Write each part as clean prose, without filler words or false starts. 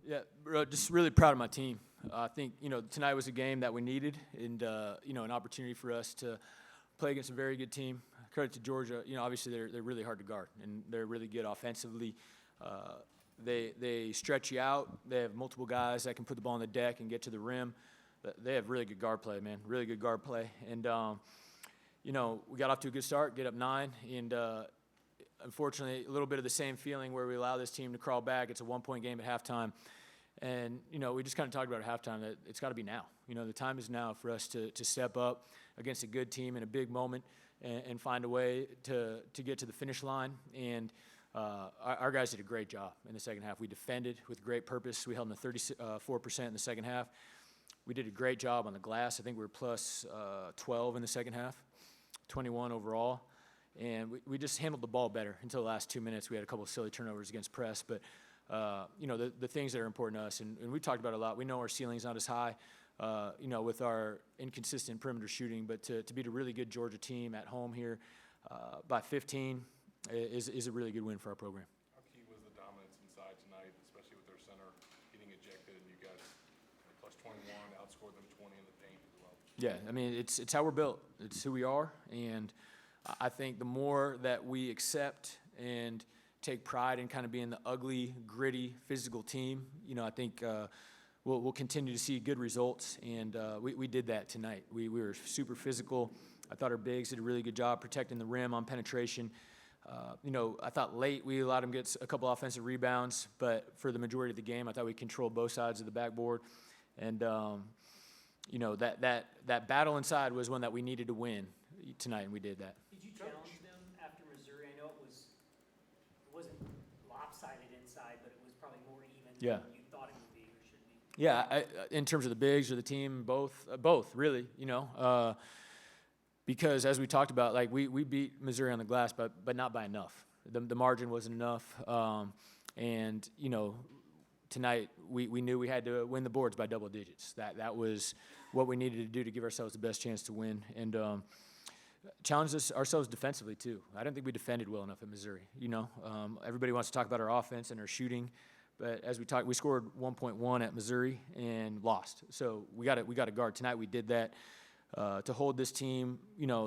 Yeah, bro, just really proud of my team. I think, tonight was a game that we needed and, an opportunity for us to play against a very good team. Credit to Georgia. Obviously they're really hard to guard, and they're really good offensively. They stretch you out. They have multiple guys that can put the ball on the deck and get to the rim. They have really good guard play, man, really good guard play. And, we got off to a good start, get up 9, and unfortunately, a little bit of the same feeling where we allow this team to crawl back. It's a 1-point game at halftime. And, we just kind of talked about at halftime that it's got to be now. The time is now for us to step up against a good team in a big moment and find a way to get to the finish line. And our guys did a great job in the second half. We defended with great purpose. We held them to 34% in the second half. We did a great job on the glass. I think we were plus 12 in the second half, 21 overall. And we just handled the ball better until the last 2 minutes. We had a couple of silly turnovers against press. But, the things that are important to us, and we talked about it a lot, we know our ceiling's not as high, with our inconsistent perimeter shooting. But to beat a really good Georgia team at home here by 15 is a really good win for our program. How key was the dominance inside tonight, especially with their center getting ejected, and you guys plus 21, outscored them 20 in the paint as well? Yeah, I mean, it's how we're built. It's who we are, and I think the more that we accept and take pride in kind of being the ugly, gritty, physical team, I think we'll continue to see good results, and we did that tonight. We were super physical. I thought our bigs did a really good job protecting the rim on penetration. I thought late we allowed them to get a couple offensive rebounds, but for the majority of the game, I thought we controlled both sides of the backboard. And, that battle inside was one that we needed to win tonight, and we did that. Did you challenge them after Missouri? I know it wasn't lopsided inside, but it was probably more even than you thought it would be or should be. Yeah, in terms of the bigs or the team, both really, because as we talked about, like we beat Missouri on the glass, but not by enough. The margin wasn't enough, and tonight we knew we had to win the boards by double digits. That was what we needed to do to give ourselves the best chance to win, and challenged ourselves defensively too. I don't think we defended well enough at Missouri. Everybody wants to talk about our offense and our shooting, but as we talked, we scored 1.1 at Missouri and lost. So we got to guard tonight. We did that. To hold this team,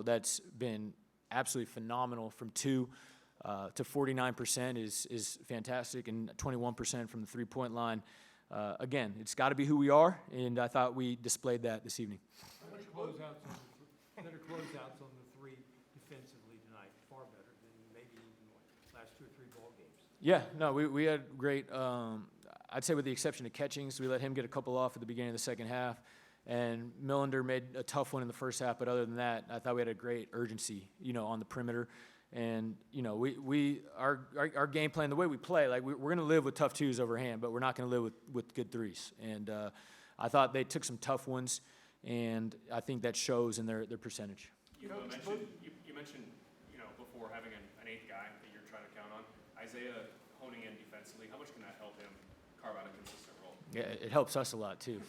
that's been absolutely phenomenal from 2 to 49% is fantastic, and 21% from the three-point line. Again, it's got to be who we are, and I thought we displayed that this evening. Better closeouts on the three defensively tonight, far better than maybe even last 2 or 3 ball games. Yeah, no, we had great. I'd say with the exception of Catchings, we let him get a couple off at the beginning of the second half. And Millender made a tough one in the first half, but other than that, I thought we had a great urgency, on the perimeter. And, our game plan, the way we play, like we're going to live with tough 2s overhand, but we're not going to live with good 3s. And I thought they took some tough ones, and I think that shows in their percentage. You mentioned, before having an 8th guy that you're trying to count on. Isaiah honing in defensively, how much can that help him carve out a consistent role? Yeah, it helps us a lot too,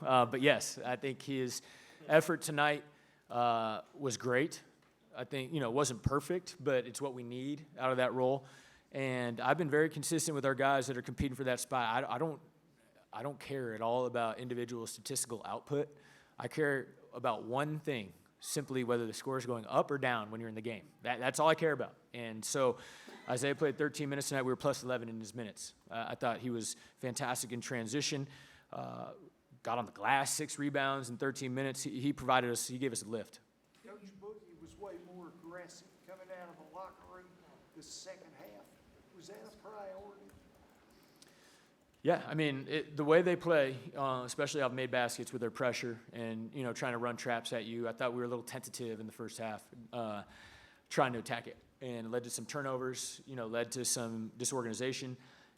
But yes, I think his effort tonight was great. I think, it wasn't perfect, but it's what we need out of that role. And I've been very consistent with our guys that are competing for that spot. I don't care at all about individual statistical output. I care about one thing, simply whether the score is going up or down when you're in the game. That's all I care about. And so Isaiah played 13 minutes tonight. We were plus 11 in his minutes. I thought he was fantastic in transition. Got on the glass, 6 rebounds in 13 minutes. He provided us. He gave us a lift. Coach Boogie was way more aggressive coming out of the locker room the second half. Was that a priority? Yeah, I mean, the way they play, especially off made baskets with their pressure and, trying to run traps at you, I thought we were a little tentative in the first half trying to attack it. And it led to some turnovers, led to some disorganization.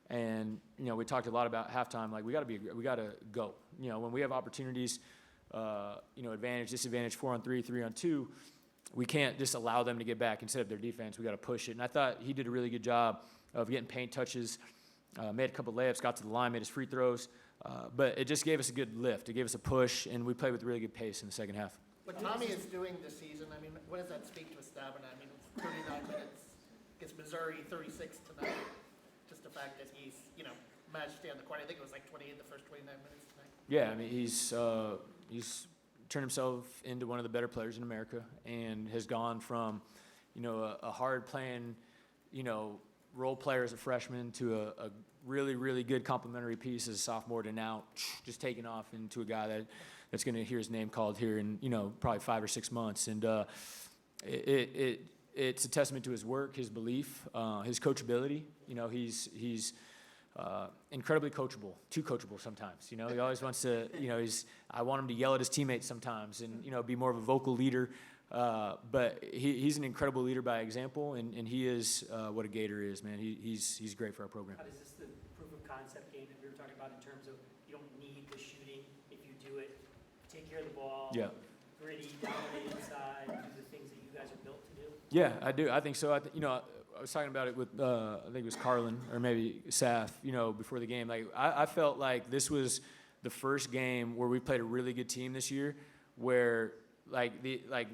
And, we talked a lot about halftime. Like, we got to go. When we have opportunities, advantage, disadvantage, 4-on-3, 3-on-2, we can't just allow them to get back and set up their defense. We got to push it. And I thought he did a really good job of getting paint touches, made a couple layups, got to the line, made his free throws. But it just gave us a good lift. It gave us a push, and we played with really good pace in the second half. What Tommy is doing this season, I mean, what does that speak to us, Stabin? I mean, it's 39 minutes against Missouri, 36 tonight. Just the fact that he's, last year on the court. I think it was like 28 the first 29 minutes tonight. Yeah, I mean, he's turned himself into one of the better players in America and has gone from, a hard playing, role player as a freshman to a really, really good complimentary piece as a sophomore to now just taking off into a guy that's going to hear his name called here in, probably 5 or 6 months. And it's a testament to his work, his belief, his coachability. He's incredibly coachable, too coachable sometimes. He always wants to, I want him to yell at his teammates sometimes and, be more of a vocal leader. But he's an incredible leader by example, and he is what a Gator is, man. He's great for our program. How does this the proof of concept game that we were talking about in terms of you don't need the shooting if you do it, take care of the ball, Yeah. gritty, dominate inside, do the things that you guys are built to do? Yeah, I do. I think so. I was talking about it with, I think it was Carlin or maybe Saf, before the game. Like, I felt like this was the first game where we played a really good team this year where,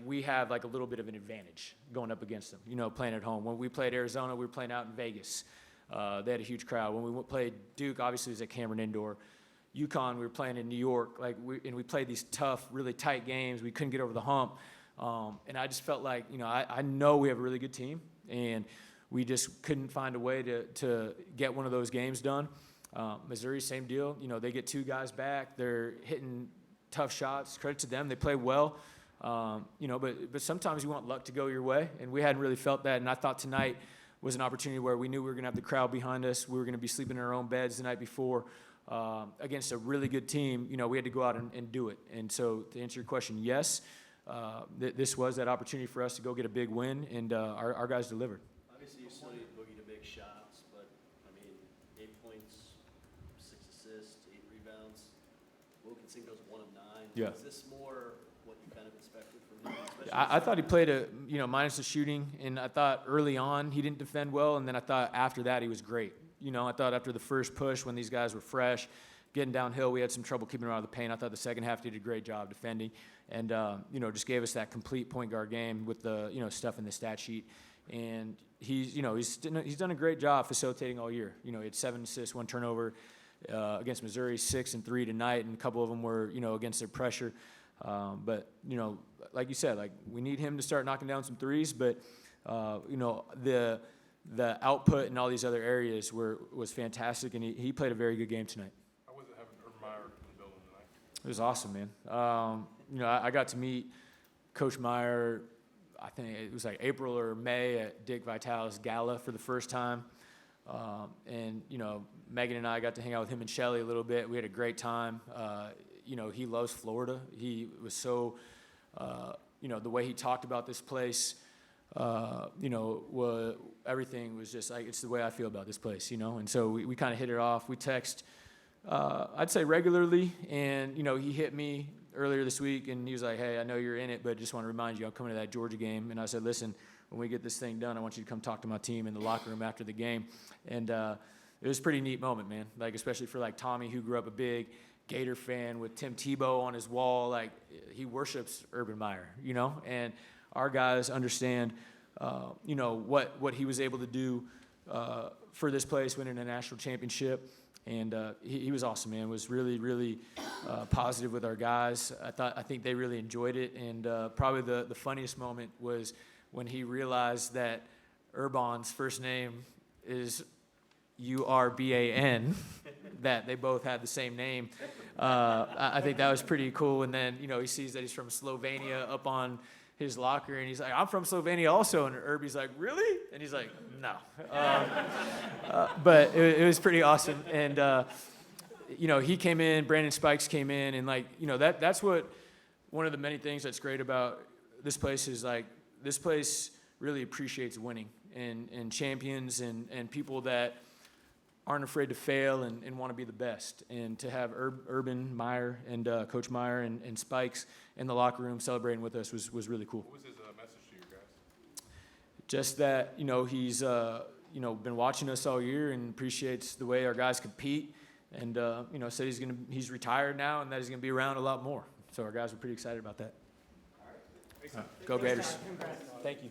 we have, a little bit of an advantage going up against them, playing at home. When we played Arizona, we were playing out in Vegas. They had a huge crowd. When we played Duke, obviously it was at Cameron Indoor. UConn, we were playing in New York. We played these tough, really tight games. We couldn't get over the hump. And I just felt like, I know we have a really good team, and we just couldn't find a way to get one of those games done. Missouri, same deal. They get 2 guys back. They're hitting tough shots. Credit to them. They play well. But sometimes you want luck to go your way, and we hadn't really felt that. And I thought tonight was an opportunity where we knew we were going to have the crowd behind us. We were going to be sleeping in our own beds the night before. Against a really good team, we had to go out and do it. And so to answer your question, yes, this was that opportunity for us to go get a big win, and our guys delivered. Obviously, you still need Boogie to make shots, but, 8 points, 6 assists, 8 rebounds. Wilkinson goes 1 of 9. Yeah. Is this more what you kind of expected from him? I thought he played minus the shooting, and I thought early on he didn't defend well, and then I thought after that he was great. I thought after the first push when these guys were fresh, getting downhill, we had some trouble keeping him out of the paint. I thought the second half he did a great job defending, and just gave us that complete point guard game with the stuff in the stat sheet. And he's done a great job facilitating all year. He had 7 assists, 1 turnover against Missouri, 6 and 3 tonight, and a couple of them were against their pressure. But like you said, we need him to start knocking down some threes. But the output in all these other areas was fantastic, and he played a very good game tonight. How was it having Urban Meyer in the building tonight? It was awesome, man. I got to meet Coach Meyer, I think it was April or May at Dick Vitale's gala for the first time. And Megan and I got to hang out with him and Shelly a little bit. We had a great time. He loves Florida. He was so, the way he talked about this place, everything was just it's the way I feel about this place, And so we kind of hit it off. We text, I'd say regularly, and, he hit me earlier this week, and he was like, hey, I know you're in it, but just want to remind you I'm coming to that Georgia game. And I said, listen, when we get this thing done, I want you to come talk to my team in the locker room after the game. And it was a pretty neat moment, man, especially for Tommy, who grew up a big Gator fan with Tim Tebow on his wall. He worships Urban Meyer, and our guys understand, what he was able to do for this place, winning a national championship. And he was awesome, man. Was really, really positive with our guys. I think they really enjoyed it. And probably the funniest moment was when he realized that Urban's first name is Urban, that they both had the same name. I think that was pretty cool. And then, he sees that he's from Slovenia up on his locker, and he's like, I'm from Slovenia also. And Irby's like, really? And he's like, no. But it was pretty awesome. And, he came in, Brandon Spikes came in, and that's what one of the many things that's great about this place is this place really appreciates winning and champions and people that aren't afraid to fail and want to be the best. And to have Urban Meyer and Coach Meyer and Spikes in the locker room celebrating with us was really cool. What was his message to you guys? Just that, he's, been watching us all year and appreciates the way our guys compete. And, said he's retired now and that he's going to be around a lot more. So our guys were pretty excited about that. All right. Go Gators. Thank you.